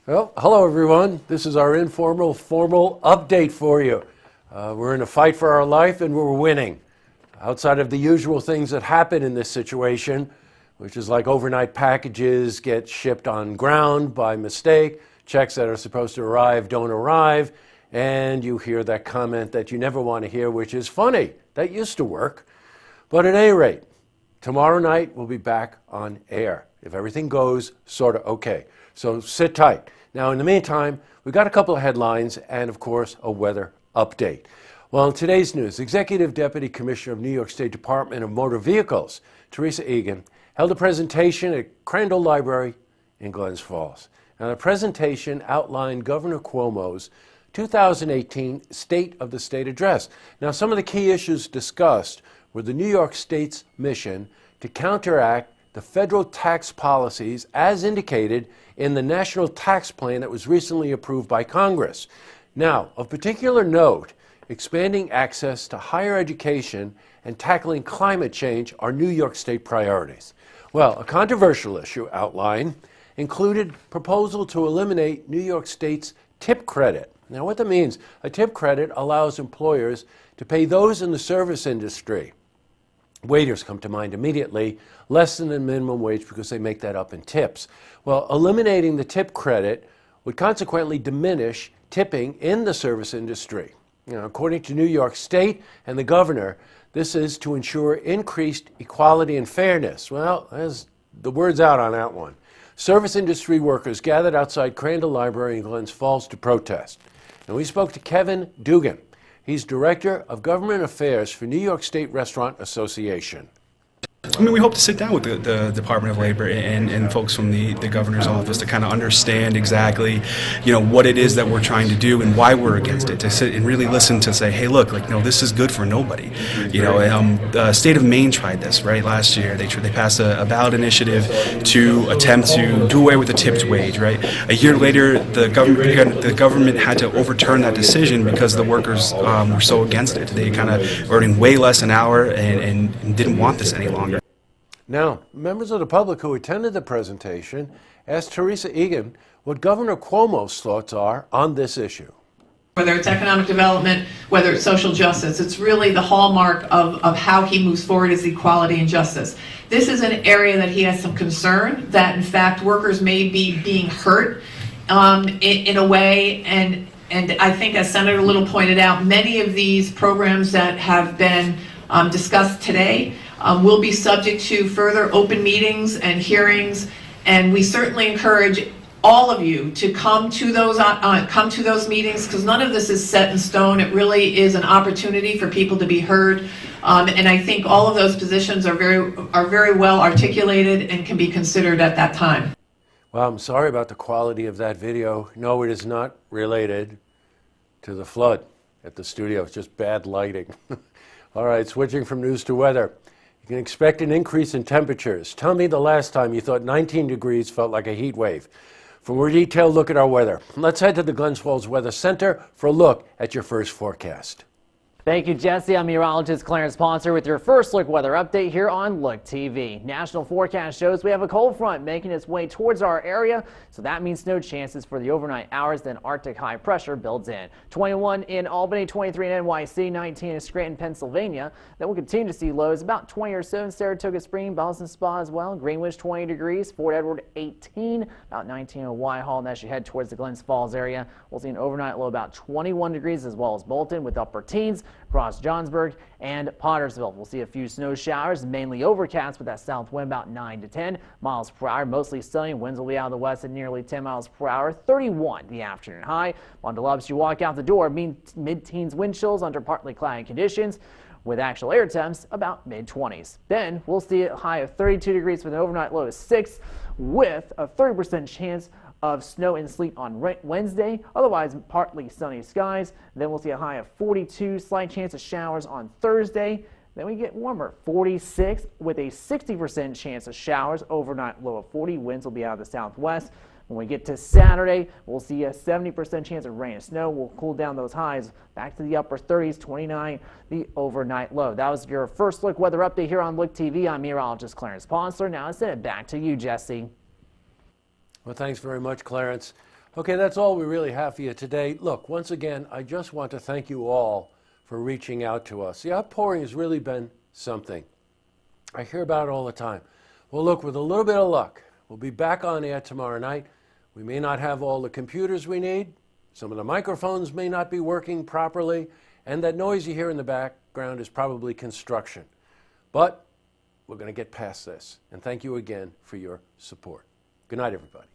Well, hello everyone. This is our informal, formal update for you. We're in a fight for our life and we're winning. Outside of the usual things that happen in this situation, which is like overnight packages get shipped on ground by mistake, checks that are supposed to arrive don't arrive, and you hear that comment that you never want to hear, which is funny. That used to work. But at any rate, tomorrow night we'll be back on air if everything goes sort of okay. So sit tight. Now, in the meantime, we've got a couple of headlines and, of course, a weather update. Well, in today's news, Executive Deputy Commissioner of New York State Department of Motor Vehicles, Teresa Egan, held a presentation at Crandall Library in Glens Falls. Now, the presentation outlined Governor Cuomo's 2018 State of the State Address. Now, some of the key issues discussed were the New York State's mission to counteract the federal tax policies as indicated in the National Tax Plan that was recently approved by Congress. Now, of particular note, expanding access to higher education and tackling climate change are New York State priorities. Well, a controversial issue outlined included proposal to eliminate New York State's tip credit. Now, what that means, a tip credit allows employers to pay those in the service industry, waiters come to mind immediately, less than the minimum wage because they make that up in tips. Well, eliminating the tip credit would consequently diminish tipping in the service industry. According to New York State and the governor, this is to ensure increased equality and fairness. Well, there's the word's out on that one. Service industry workers gathered outside Crandall Library in Glens Falls to protest. And we spoke to Kevin Dugan. He's Director of Government Affairs for New York State Restaurant Association. I mean, we hope to sit down with the Department of Labor and folks from the governor's office to kind of understand exactly, what it is that we're trying to do and why we're against it. To sit and really listen to say, hey, look, this is good for nobody. The state of Maine tried this right last year. They passed a ballot initiative to attempt to do away with the tipped wage. Right, a year later, the government had to overturn that decision because the workers were so against it. They kind of were earning way less an hour and didn't want this any longer. Now, members of the public who attended the presentation asked Teresa Egan what Governor Cuomo's thoughts are on this issue. Whether it's economic development, whether it's social justice, it's really the hallmark of how he moves forward is equality and justice. This is an area that he has some concern that, in fact, workers may be being hurt in a way, and I think, as Senator Little pointed out, many of these programs that have been discussed today will be subject to further open meetings and hearings, and we certainly encourage all of you to come to those meetings, because none of this is set in stone. It really is an opportunity for people to be heard, and I think all of those positions are very well articulated and can be considered at that time. Well, I'm sorry about the quality of that video. No, it is not related to the flood at the studio. It's just bad lighting. All right, switching from news to weather. You can expect an increase in temperatures. Tell me the last time you thought 19 degrees felt like a heat wave. For a more detailed look at our weather, let's head to the Glens Falls Weather Center for a look at your first forecast. Thank you, Jesse. I'm meteorologist Clarence Ponser with your first look weather update here on Look TV. National forecast shows we have a cold front making its way towards our area, so that means snow chances for the overnight hours. Then Arctic high pressure builds in. 21 in Albany, 23 in NYC, 19 in Scranton, Pennsylvania. Then we'll continue to see lows about 20 or so in Saratoga Springs, Boston Spa as well. Greenwich 20 degrees, Fort Edward 18, about 19 in Whitehall. And as you head towards the Glens Falls area, we'll see an overnight low about 21 degrees, as well as Bolton with upper teens across Johnsburg and Pottersville. We'll see a few snow showers, mainly overcast with that south wind about 9 to 10 miles per hour. Mostly sunny. Winds will be out of the west at nearly 10 miles per hour. 31 the afternoon high. On Deluxe, you walk out the door, mid-teens wind chills under partly cloudy conditions, with actual air temps about mid-20s. Then we'll see a high of 32 degrees with an overnight low of 6, with a 30% chance of snow and sleet on Wednesday, otherwise partly sunny skies. Then we'll see a high of 42, slight chance of showers on Thursday. Then we get warmer, 46 with a 60% chance of showers, overnight low of 40. Winds will be out of the southwest. When we get to Saturday, we'll see a 70% chance of rain and snow. We'll cool down those highs back to the upper 30s, 29 the overnight low. That was your first look weather update here on Look TV. I'm meteorologist Clarence Ponsler. Now I send it back to you, Jesse. Well, thanks very much, Clarence. Okay, that's all we really have for you today. Look, once again, I just want to thank you all for reaching out to us. The outpouring has really been something. I hear about it all the time. Well, look, with a little bit of luck, we'll be back on air tomorrow night. We may not have all the computers we need. Some of the microphones may not be working properly, and that noise you hear in the background is probably construction. But we're going to get past this. And thank you again for your support. Good night, everybody.